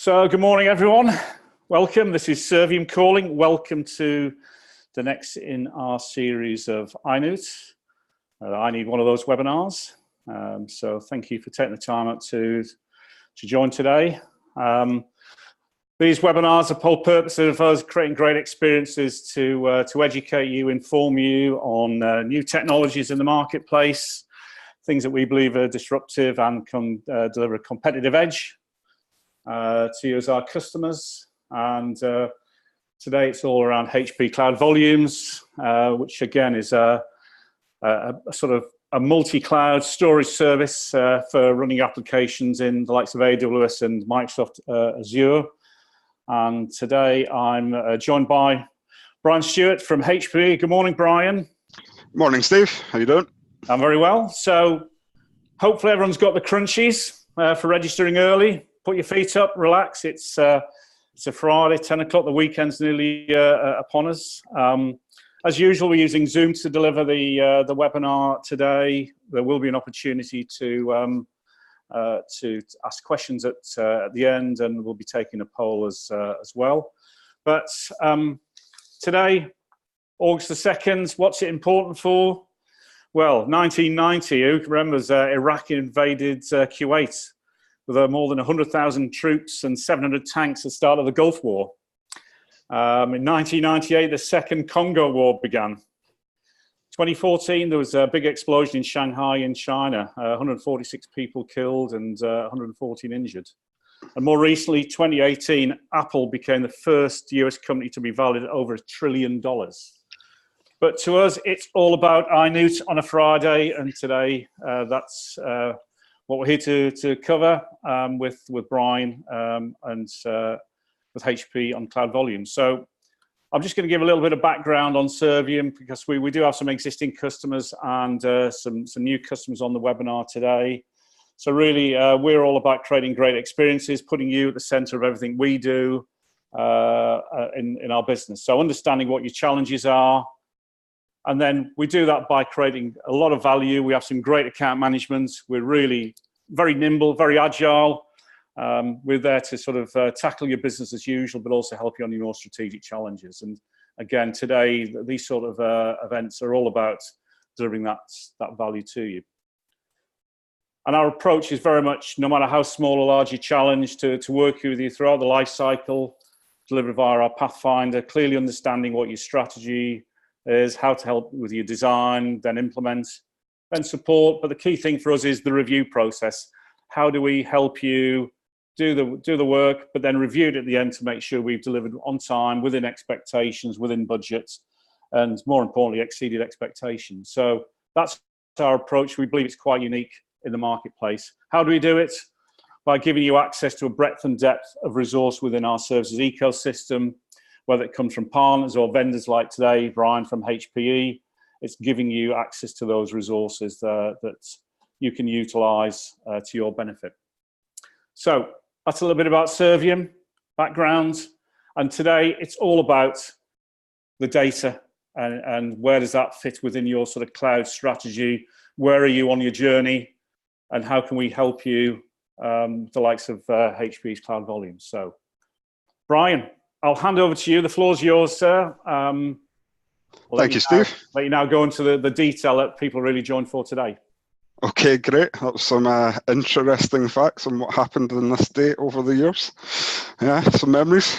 So good morning, everyone. Welcome. This is Servium calling. Welcome to the next in our series of INOOT. I need one of those webinars. So thank you for taking the time out to join today. These webinars, the whole purpose of us creating great experiences to educate you, inform you on new technologies in the marketplace, things that we believe are disruptive and can deliver a competitive edge to you as our customers. And today it's all around HPE Cloud Volumes, which again is a sort of a multi-cloud storage service for running applications in the likes of AWS and Microsoft Azure. And today I'm joined by Brian Stewart from HPE. Good morning, Brian. Morning, Steve. How you doing? I'm very well. So hopefully everyone's got the crunchies for registering early. Put your feet up, relax. It's a Friday, 10 o'clock. The weekend's nearly upon us. As usual, we're using Zoom to deliver the webinar today. There will be an opportunity to ask questions at the end, and we'll be taking a poll as well. But today, August the 2nd, what's it important for? Well, 1990, who remembers Iraq invaded Kuwait with more than 100,000 troops and 700 tanks at the start of the Gulf War. In 1998, the Second Congo War began. 2014, there was a big explosion in Shanghai in China, 146 people killed and 114 injured. And more recently, 2018, Apple became the first US company to be valued at over $1 trillion. But to us, it's all about INOOT on a Friday, and today that's what we're here to cover with Brian and with HPE on Cloud Volumes. So I'm just going to give a little bit of background on Servium because we do have some existing customers and some new customers on the webinar today. So really, we're all about creating great experiences, putting you at the center of everything we do in our business. So understanding what your challenges are. And then we do that by creating a lot of value. We have some great account management. We're really very nimble, very agile. We're there to sort of tackle your business as usual, but also help you on your more strategic challenges. And again, today, these sort of events are all about delivering that value to you. And our approach is very much, no matter how small or large your challenge, to work with you throughout the life cycle, delivered via our Pathfinder, clearly understanding what your strategy is, how to help with your design, then implement, then support. But the key thing for us is the review process. How do we help you do the work, but then review it at the end to make sure we've delivered on time, within expectations, within budgets, and more importantly, exceeded expectations. So that's our approach. We believe it's quite unique in the marketplace. How do we do it? By giving you access to a breadth and depth of resource within our services ecosystem, whether it comes from partners or vendors like today, Brian from HPE. It's giving you access to those resources that you can utilize to your benefit. So that's a little bit about Servium, background. And today it's all about the data and where does that fit within your sort of cloud strategy? Where are you on your journey? And how can we help you, the likes of HPE's Cloud Volumes? So, Brian, I'll hand over to you. The floor's yours, sir. Thank you, Steve. Let you now go into the detail that people really joined for today. Okay, great. That was some interesting facts on what happened in this day over the years. Yeah, some memories.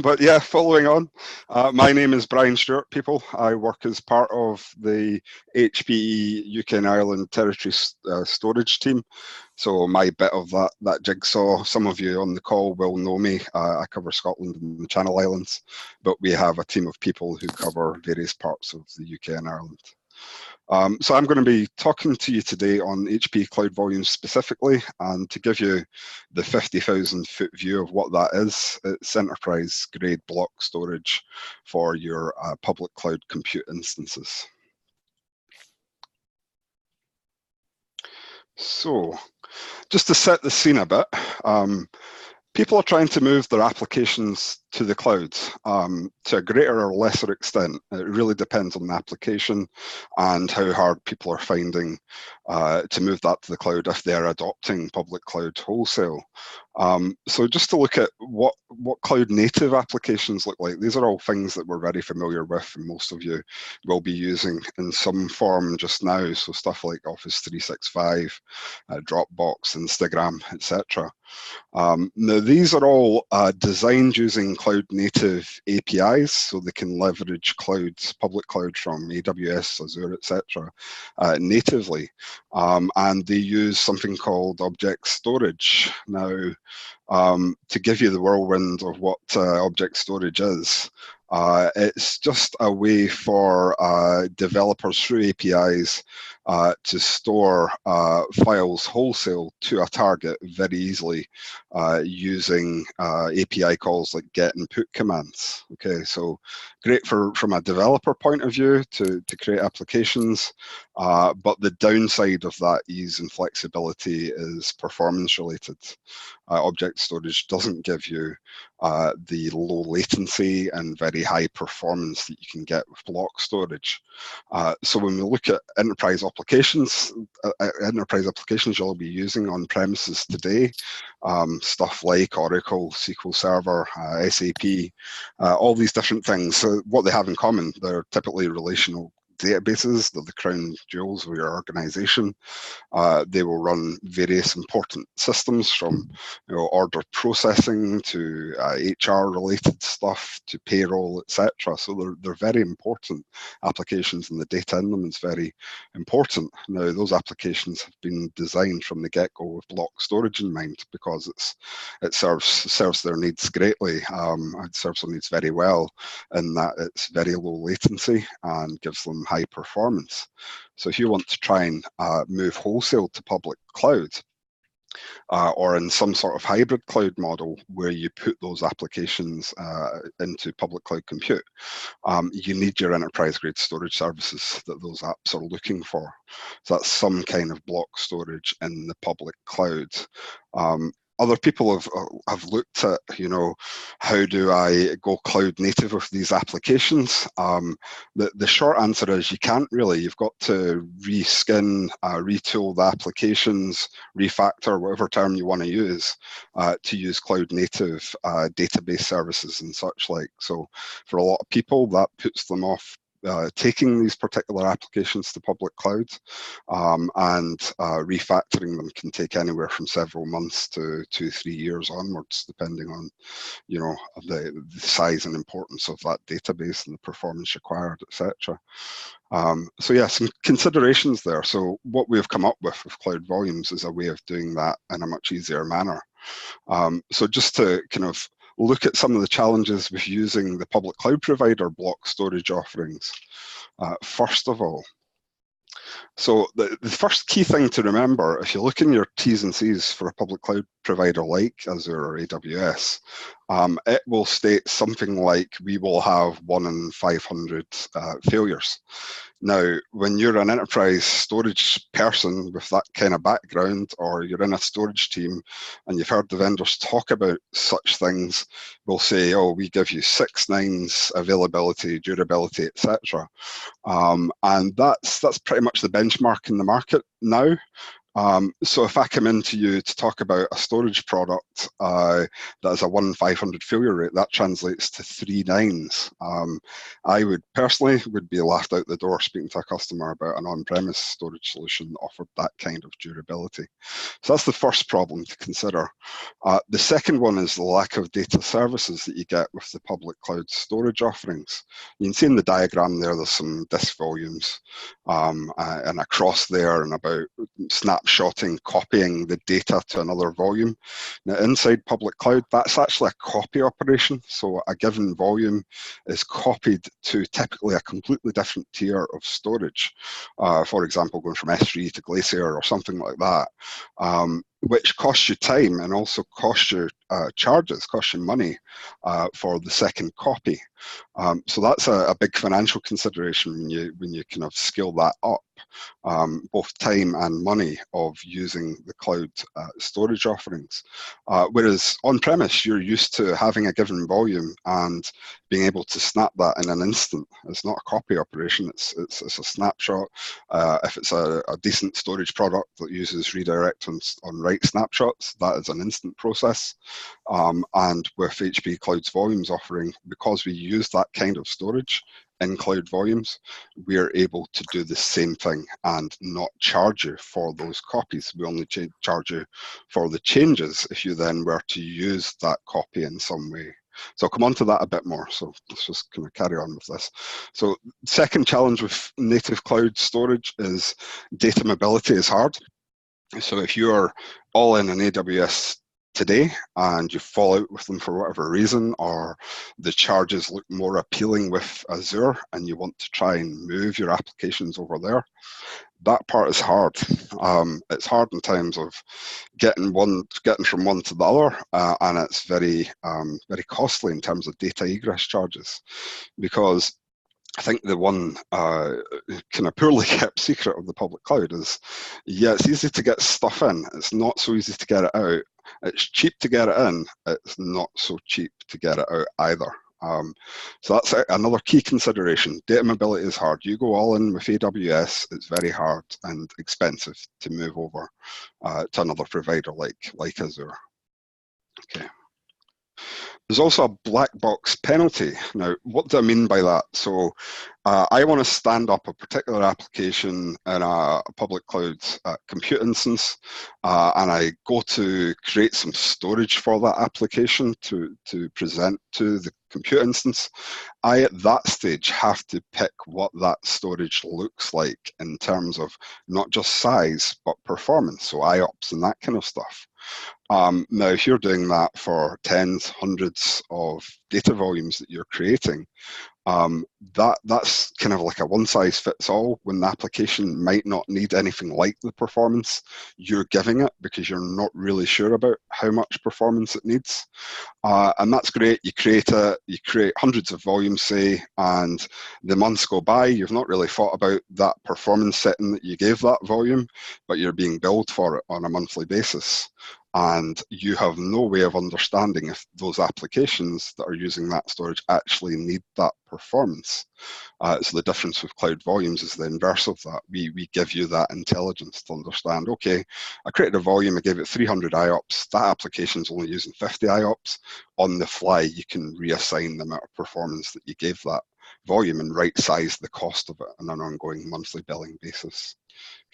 But yeah, following on, my name is Brian Stewart, people. I work as part of the HPE UK and Ireland territory storage team. So my bit of that jigsaw, some of you on the call will know me. I cover Scotland and the Channel Islands, but we have a team of people who cover various parts of the UK and Ireland. So I'm going to be talking to you today on HPE Cloud Volumes specifically, and to give you the 50,000 foot view of what that is. It's enterprise grade block storage for your public cloud compute instances. So just to set the scene a bit, people are trying to move their applications to the cloud to a greater or lesser extent. It really depends on the application and how hard people are finding to move that to the cloud if they're adopting public cloud wholesale. So just to look at what cloud native applications look like, these are all things that we're very familiar with and most of you will be using in some form just now. So stuff like Office 365, Dropbox, Instagram, etc. Now these are all designed using cloud native APIs, so they can leverage public cloud from AWS, Azure, etc. Natively, and they use something called object storage. Now, to give you the whirlwind of what object storage is, it's just a way for developers through APIs to store files wholesale to a target very easily using API calls like get and put commands. Okay, so great from a developer point of view to create applications, but the downside of that ease and flexibility is performance related. Object storage doesn't give you the low latency and very high performance that you can get with block storage. So when we look at enterprise applications you'll be using on premises today, stuff like Oracle, SQL Server, SAP, all these different things. So what they have in common, they're typically relational databases. They're the crown jewels of your organization. They will run various important systems from order processing to HR related stuff to payroll, etc. So they're very important applications, and the data in them is very important. Now those applications have been designed from the get-go with block storage in mind because it serves their needs greatly. It serves their needs very well in that it's very low latency and gives them high performance. So if you want to try and move wholesale to public cloud, or in some sort of hybrid cloud model where you put those applications into public cloud compute, you need your enterprise grade storage services that those apps are looking for. So that's some kind of block storage in the public cloud. Other people have looked at, how do I go cloud native with these applications? The short answer is you can't really. You've got to reskin, retool the applications, refactor, whatever term you want to use cloud native database services and such like. So for a lot of people, that puts them off taking these particular applications to public cloud, and refactoring them can take anywhere from several months to 2-3 years onwards, depending on the size and importance of that database and the performance required, etc. So yeah, some considerations there. So what we've come up with Cloud Volumes is a way of doing that in a much easier manner. So just to kind of look at some of the challenges with using the public cloud provider block storage offerings. First of all, so the first key thing to remember, if you look in your T's and C's for a public cloud provider like Azure or AWS, it will state something like we will have 1 in 500 failures. Now, when you're an enterprise storage person with that kind of background, or you're in a storage team and you've heard the vendors talk about such things, we'll say, oh, we give you 6 nines availability, durability, etc. And that's pretty much the benchmark in the market now. So if I come into you to talk about a storage product that has a 1 in 500 failure rate, that translates to 3 nines. I would personally be laughed out the door speaking to a customer about an on-premise storage solution that offered that kind of durability. So that's the first problem to consider. The second one is the lack of data services that you get with the public cloud storage offerings. You can see in the diagram there's some disk volumes and across there, and about snapshotting, copying the data to another volume. Now inside public cloud, that's actually a copy operation. So a given volume is copied to typically a completely different tier of storage. For example, going from S3 to Glacier or something like that. Which costs you time and also costs you charges, cost you money for the second copy. So that's a big financial consideration when you kind of scale that up, both time and money of using the cloud storage offerings. Whereas on-premise, you're used to having a given volume and being able to snap that in an instant. It's not a copy operation, it's a snapshot. If it's a decent storage product that uses redirect on write snapshots, that is an instant process. And with HPE Cloud Volumes offering, because we use that kind of storage in Cloud Volumes, we're able to do the same thing and not charge you for those copies. We only charge you for the changes if you then were to use that copy in some way. So I'll come on to that a bit more. So let's just kind of carry on with this. So second challenge with native cloud storage is data mobility is hard. So if you are all in an AWS today and you fall out with them for whatever reason, or the charges look more appealing with Azure and you want to try and move your applications over there, that part is hard. It's hard in terms of getting from one to the other, and it's very costly in terms of data egress charges, because I think the one kind of poorly kept secret of the public cloud is, yeah, it's easy to get stuff in. It's not so easy to get it out. It's cheap to get it in. It's not so cheap to get it out either. So that's another key consideration. Data mobility is hard. You go all in with AWS, it's very hard and expensive to move over to another provider like Azure. Okay. There's also a black box penalty. Now, what do I mean by that? So I want to stand up a particular application in a public cloud compute instance, and I go to create some storage for that application to present to the compute instance. I, at that stage, have to pick what that storage looks like in terms of not just size, but performance, so IOPS and that kind of stuff. Now, if you're doing that for tens, hundreds of data volumes that you're creating, that's kind of like a one-size-fits-all, when the application might not need anything like the performance you're giving it because you're not really sure about how much performance it needs. And that's great. You create hundreds of volumes, say, and the months go by, you've not really thought about that performance setting that you gave that volume, but you're being billed for it on a monthly basis. And you have no way of understanding if those applications that are using that storage actually need that performance. So the difference with Cloud Volumes is the inverse of that. We give you that intelligence to understand, okay, I created a volume, I gave it 300 IOPS, that application's only using 50 IOPS. On the fly, you can reassign the amount of performance that you gave that volume and right size the cost of it on an ongoing monthly billing basis.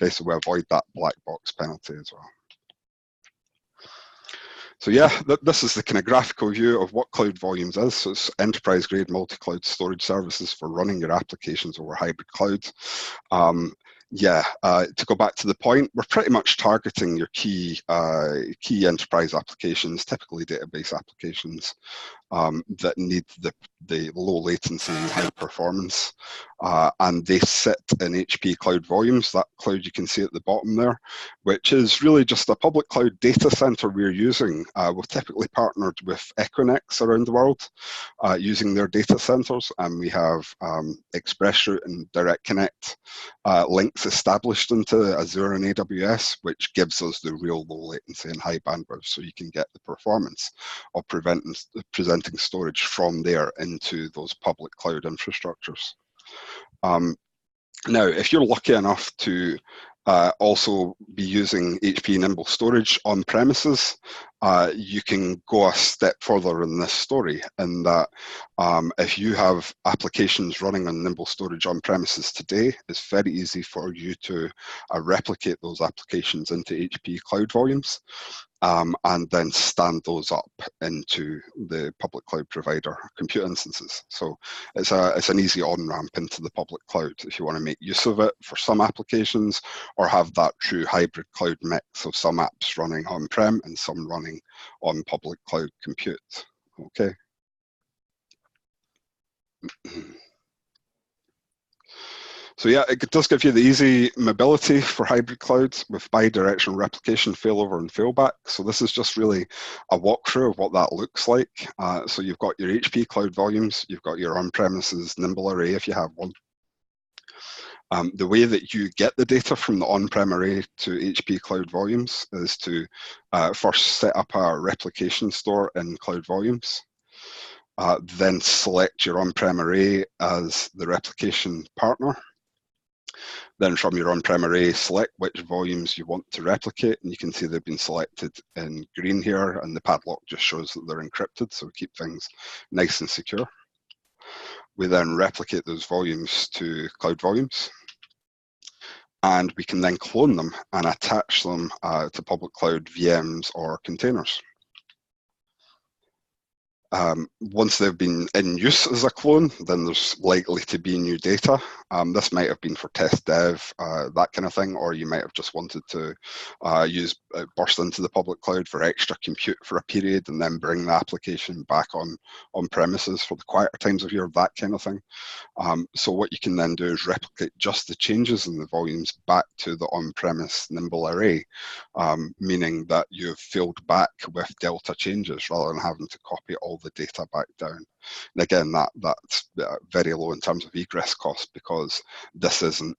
Okay, so we avoid that black box penalty as well. So yeah, this is the kind of graphical view of what Cloud Volumes is. So it's enterprise-grade multi-cloud storage services for running your applications over hybrid clouds. To go back to the point, we're pretty much targeting your key enterprise applications, typically database applications that need the low latency and high performance, and they sit in HPE Cloud Volumes, that cloud you can see at the bottom there, which is really just a public cloud data center we're using. We've typically partnered with Equinix around the world using their data centers, and we have ExpressRoute and Direct Connect links established into Azure and AWS, which gives us the real low latency and high bandwidth, so you can get the performance of presenting storage from there into those public cloud infrastructures. Now, if you're lucky enough to also be using HPE Nimble Storage on premises, you can go a step further in this story, in that if you have applications running on Nimble Storage on premises today, it's very easy for you to replicate those applications into HPE Cloud Volumes. And then stand those up into the public cloud provider compute instances. So it's an easy on-ramp into the public cloud if you want to make use of it for some applications, or have that true hybrid cloud mix of some apps running on-prem and some running on public cloud compute. Okay. So yeah, it does give you the easy mobility for hybrid clouds with bidirectional replication, failover and failback. So this is just really a walkthrough of what that looks like. So you've got your HPE Cloud Volumes, you've got your on-premises Nimble array if you have one. The way that you get the data from the on-prem array to HPE Cloud Volumes is to first set up a replication store in Cloud Volumes, then select your on-prem array as the replication partner. Then from your on-prem array, select which volumes you want to replicate, and you can see they've been selected in green here, and the padlock just shows that they're encrypted, so keep things nice and secure. We then replicate those volumes to Cloud Volumes, and we can then clone them and attach them to public cloud VMs or containers. Once they've been in use as a clone, then there's likely to be new data. This might have been for test dev, that kind of thing, or you might have just wanted to burst into the public cloud for extra compute for a period and then bring the application back on premises for the quieter times of year, that kind of thing. So what you can then do is replicate just the changes in the volumes back to the on-premise Nimble array, meaning that you've filled back with delta changes rather than having to copy all the data back down. And again, that's very low in terms of egress cost, because this isn't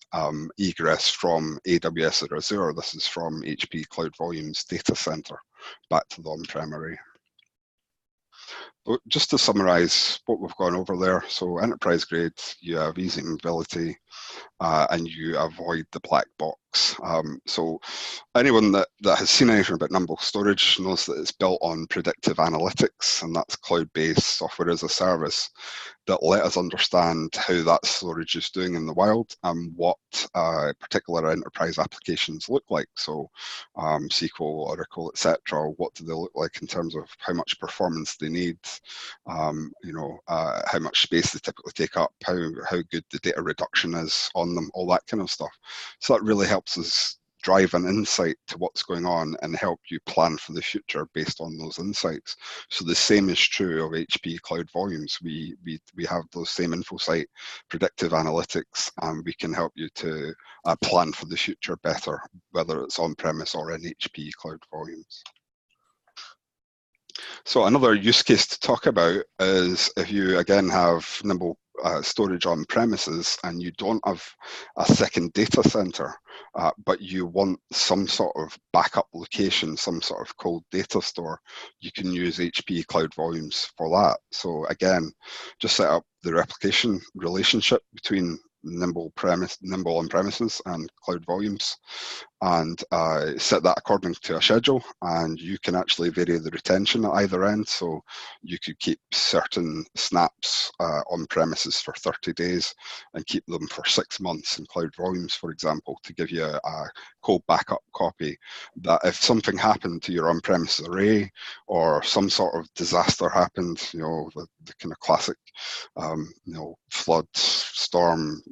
egress from AWS or Azure. This is from HPE Cloud Volumes data center back to the on-prem array. But just to summarize what we've gone over there, so enterprise grade, you have easy mobility, and you avoid the black box. So anyone that has seen anything about Nimble storage knows that it's built on predictive analytics, and that's cloud-based software as a service that let us understand how that storage is doing in the wild and what particular enterprise applications look like. So SQL, Oracle, etc. What do they look like in terms of how much performance they need, how much space they typically take up, how good the data reduction is on them, all that kind of stuff. So that really helps us drive an insight to what's going on and help you plan for the future based on those insights. So the same is true of HPE Cloud Volumes. We have those same InfoSight predictive analytics, and we can help you to plan for the future better, whether it's on-premise or in HPE Cloud Volumes. So another use case to talk about is if you again have Nimble storage on premises and you don't have a second data center, but you want some sort of backup location, some sort of cold data store, you can use HPE Cloud Volumes for that. So again, just set up the replication relationship between Nimble on premises and Cloud Volumes, and set that according to a schedule, and you can actually vary the retention at either end. So you could keep certain snaps on premises for 30 days and keep them for 6 months in Cloud Volumes, for example, to give you a cold backup copy that if something happened to your on-premises array or some sort of disaster happened, the kind of classic flood, storm,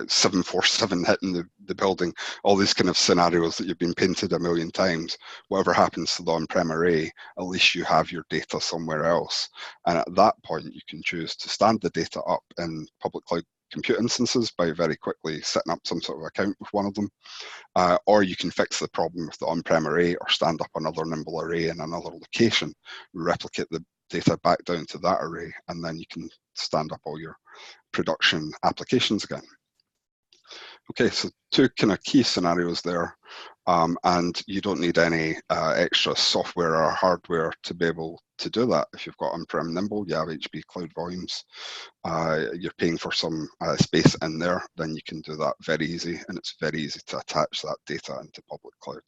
747 hitting the building, all these kind of scenarios that you've been painted a million times, whatever happens to the on-prem array, at least you have your data somewhere else. And at that point, you can choose to stand the data up in public cloud compute instances by very quickly setting up some sort of account with one of them. Or you can fix the problem with the on-prem array or stand up another Nimble array in another location, replicate the data back down to that array, and then you can stand up all your production applications again. Okay, so two kind of key scenarios there, and you don't need any extra software or hardware to be able to do that. If you've got on-prem Nimble, you have HPE Cloud Volumes, you're paying for some space in there, then you can do that very easy, and it's very easy to attach that data into public cloud.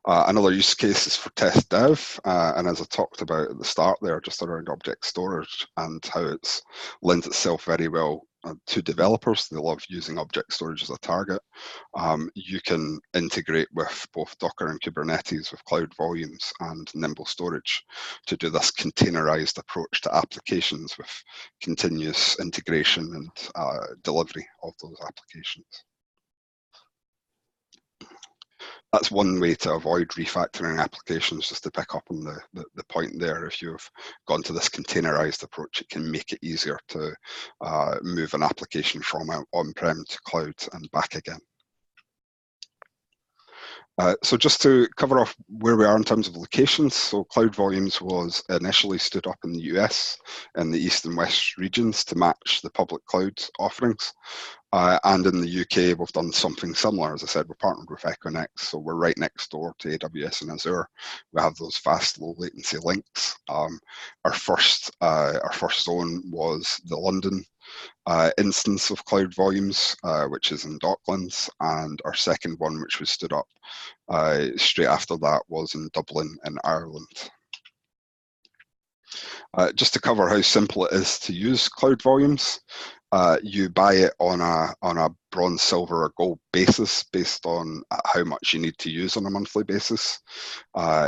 Another use case is for test dev, and as I talked about at the start there, just around object storage and how it's lends itself very well to developers. They love using object storage as a target. You can integrate with both Docker and Kubernetes with Cloud Volumes and Nimble storage to do this containerized approach to applications with continuous integration and delivery of those applications. that's one way to avoid refactoring applications, just to pick up on the point there. If you've gone to this containerized approach, it can make it easier to move an application from on-prem to cloud and back again. So just to cover off where we are in terms of locations, so Cloud Volumes was initially stood up in the US in the East and West regions to match the public cloud offerings. And in the UK, we've done something similar. As I said, we're partnered with Equinix, so we're right next door to AWS and Azure. We have those fast, low latency links. Our first zone was the London instance of Cloud Volumes, which is in Docklands, and our second one, which was stood up straight after that, was in Dublin in Ireland. Just to cover how simple it is to use Cloud Volumes, you buy it on a bronze, silver, or gold basis based on how much you need to use on a monthly basis.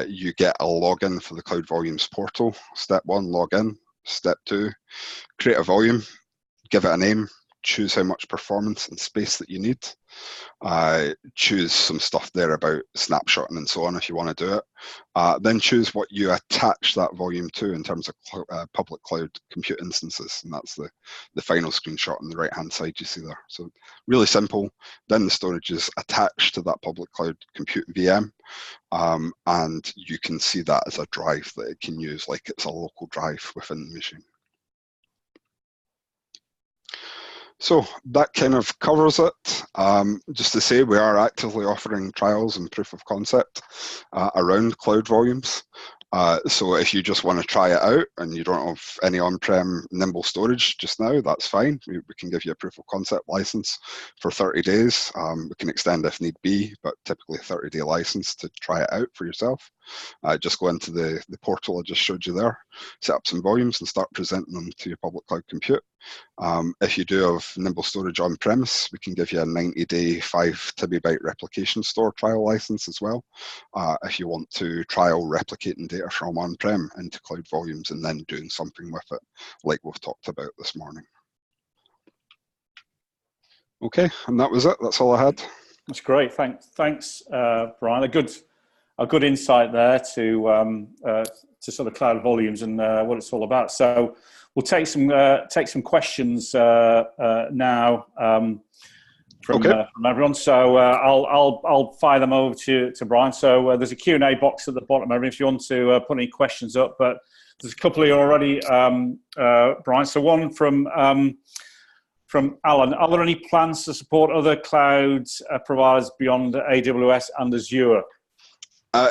You get a login for the Cloud Volumes portal. Step 1, log in. Step 2, create a volume, give it a name, choose how much performance and space that you need. Choose some stuff there about snapshotting and so on if you want to do it. Then choose what you attach that volume to in terms of public cloud compute instances, and that's the final screenshot on the right hand side you see there. So really simple. Then the storage is attached to that public cloud compute VM, and you can see that as a drive that it can use like it's a local drive within the machine. So that kind of covers it. Just to say, we are actively offering trials and proof of concept around Cloud Volumes. So if you just want to try it out and you don't have any on-prem Nimble storage just now, that's fine. We can give you a proof of concept license for 30 days. We can extend if need be, but typically a 30-day license to try it out for yourself. Just go into the portal I just showed you there, set up some volumes and start presenting them to your public cloud compute. If you do have Nimble storage on-premise, we can give you a 90-day 5 TB replication store trial license as well, if you want to trial replicating data from on-prem into Cloud Volumes and then doing something with it, like we've talked about this morning. Okay, and that was it. That's all I had. That's great. Thanks, Brian. A good insight there to sort of Cloud Volumes and what it's all about. So we'll take some questions now from everyone. So I'll fire them over to Brian. So there's a Q&A box at the bottom, everyone, if you want to put any questions up. But there's a couple here already, Brian. So one from Alan. Are there any plans to support other cloud providers beyond AWS and Azure?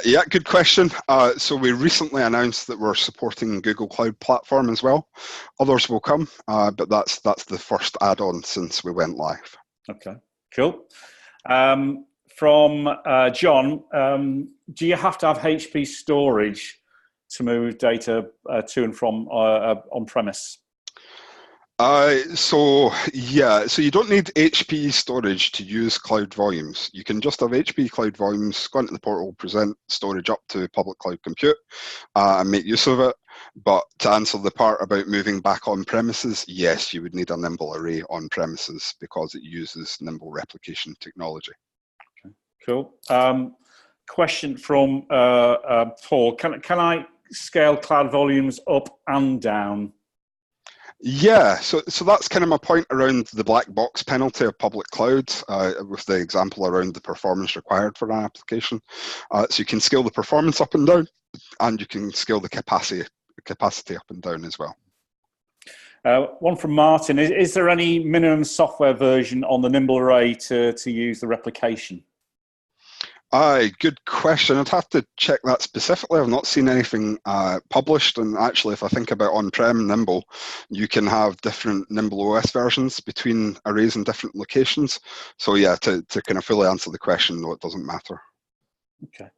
Yeah, good question. So we recently announced that we're supporting Google Cloud Platform as well. Others will come, but that's the first add-on since we went live. Okay, cool. From John, do you have to have HP storage to move data to and from on-premise? So you don't need HPE storage to use Cloud Volumes. You can just have HPE Cloud Volumes, go into the portal, present storage up to public cloud compute, and make use of it. But to answer the part about moving back on premises, yes, you would need a Nimble array on premises because it uses Nimble replication technology. Okay, cool. Question from Paul. Can I scale Cloud Volumes up and down? Yeah, so that's kind of my point around the black box penalty of public cloud, with the example around the performance required for an application. So you can scale the performance up and down, and you can scale the capacity up and down as well. One from Martin. Is there any minimum software version on the Nimble array to use the replication? Good question. I'd have to check that specifically. I've not seen anything published, and actually if I think about on-prem Nimble, you can have different Nimble OS versions between arrays in different locations. So yeah, to kind of fully answer the question, no, it doesn't matter. Okay.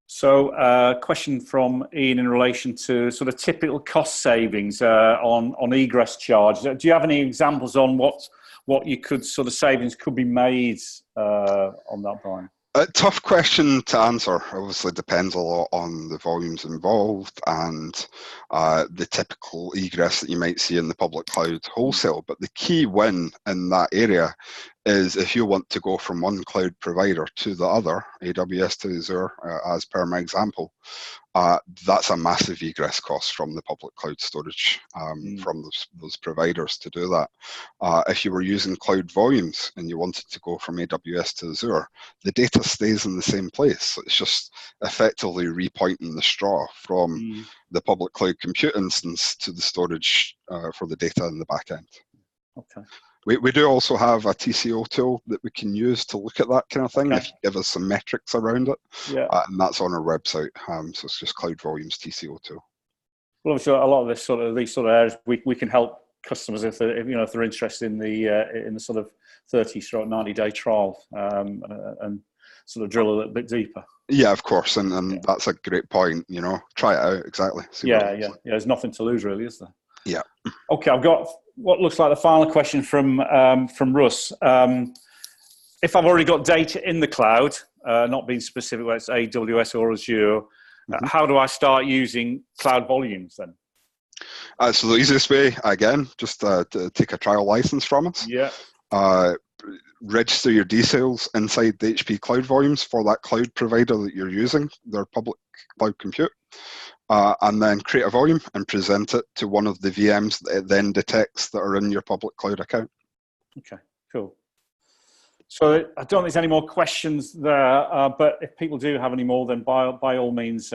So question from Ian in relation to sort of typical cost savings on egress charge. Do you have any examples on what you could sort of savings could be made on that, Brian? A tough question to answer. Obviously depends a lot on the volumes involved and the typical egress that you might see in the public cloud wholesale. But the key win in that area is if you want to go from one cloud provider to the other, AWS to Azure, as per my example, that's a massive egress cost from the public cloud storage from those providers to do that. If you were using Cloud Volumes and you wanted to go from AWS to Azure, the data stays in the same place. So it's just effectively repointing the straw from the public cloud compute instance to the storage for the data in the back end. Okay. We do also have a TCO tool that we can use to look at that kind of thing, Okay. if you give us some metrics around it. Yeah. And that's on our website. So it's just Cloud Volumes TCO tool. Well, obviously, a lot of these sort of areas we can help customers if they're interested in the sort of 30-90 day trial and sort of drill a little bit deeper. Yeah, of course, and that's a great point. Try it out exactly. Yeah. There's nothing to lose, really, is there? Yeah. Okay, I've got what looks like the final question from Russ. If I've already got data in the cloud, not being specific whether it's AWS or Azure, how do I start using Cloud Volumes then? So the easiest way, again, just to take a trial license from us. Yeah. Register your details inside the HPE Cloud Volumes for that cloud provider that you're using, their public cloud compute. And then create a volume and present it to one of the VMs that it then detects that are in your public cloud account. Okay, cool. So I don't think there's any more questions there, but if people do have any more, then by all means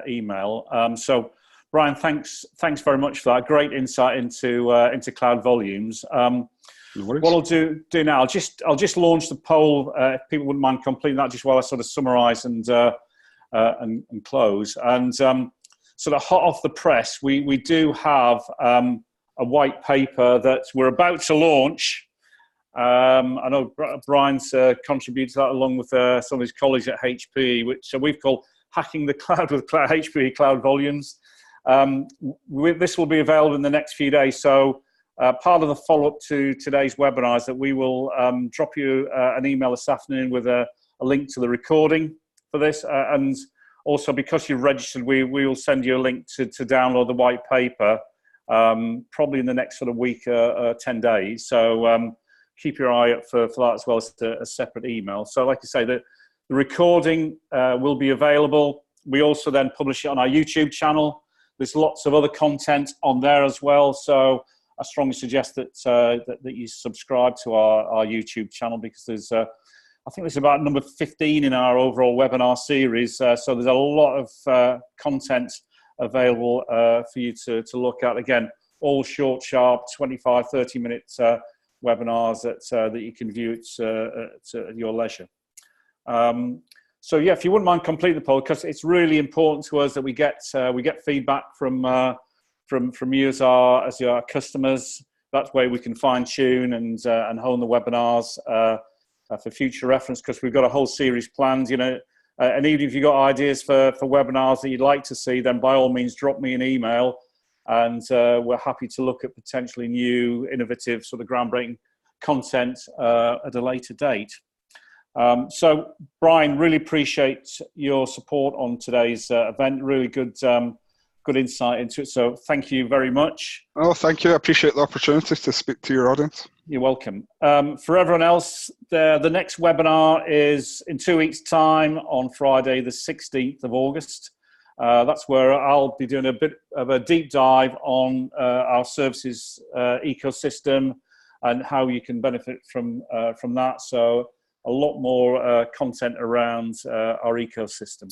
email. So Brian, thanks very much for that. Great insight into Cloud Volumes. What I'll do now, I'll just launch the poll. If people wouldn't mind completing that, just while I sort of summarise and close. And sort of hot off the press, we do have a white paper that we're about to launch. I know Brian's contributed to that along with some of his colleagues at HPE, which we've called Hacking the Cloud with HPE Cloud Volumes. This will be available in the next few days. So part of the follow-up to today's webinar is that we will drop you an email this afternoon with a link to the recording for this. And also, because you've registered, we will send you a link to download the white paper, probably in the next sort of week, 10 days. So keep your eye out for that as well as a separate email. So like I say, the recording will be available. We also then publish it on our YouTube channel. There's lots of other content on there as well. So I strongly suggest that you subscribe to our YouTube channel, because there's I think there's about number 15 in our overall webinar series. So there's a lot of content available for you to look at. Again, all short, sharp, 25, 30-minute webinars that you can view at your leisure. So yeah, if you wouldn't mind completing the poll, because it's really important to us that we get feedback from you as our customers. That way we can fine tune and hone the webinars for future reference, because we've got a whole series planned. And even if you've got ideas for webinars that you'd like to see, then by all means drop me an email, and we're happy to look at potentially new, innovative, sort of groundbreaking content at a later date. So Brian, really appreciate your support on today's event. Really good insight into it. So thank you very much. Oh, thank you. I appreciate the opportunity to speak to your audience. You're welcome. For everyone else, the next webinar is in 2 weeks' time on Friday, the 16th of August. That's where I'll be doing a bit of a deep dive on our services ecosystem and how you can benefit from that. So a lot more content around our ecosystem.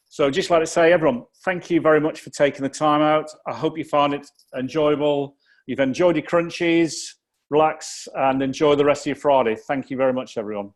So just like to say, everyone, thank you very much for taking the time out. I hope you found it enjoyable. You've enjoyed your crunchies. Relax and enjoy the rest of your Friday. Thank you very much, everyone.